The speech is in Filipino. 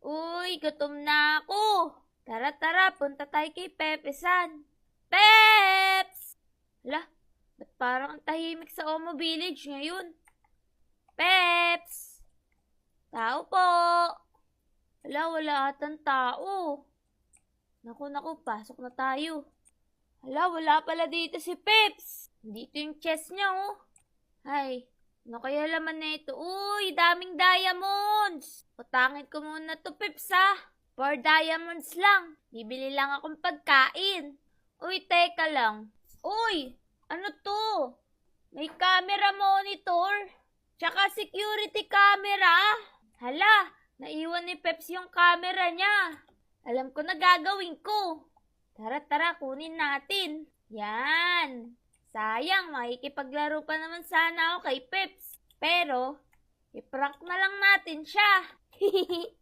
Uy, gutom na ako. Tara, punta tayo kay Pepe-san. Peps! Hala, ba't parang ang tahimik sa Omo Village ngayon? Peps! Tao po! Hala, wala atang tao. Naku, pasok na tayo. Hala, wala pala dito si Peps. Dito yung chest niya, oh. Ay, ano kaya laman na ito? Uy, daming diamonds! Utangin ko muna to, Peps, ha? 4 diamonds lang. Bibili lang akong pagkain. Uy, teka lang. Uy, ano to? May camera monitor. Tsaka security camera. Hala, naiwan ni Peps yung camera niya. Alam ko na gagawin ko. Tara, kunin natin. Yan. Sayang, makikipaglaro pa naman sana ako kay Peps. Pero, i-prank na lang natin siya.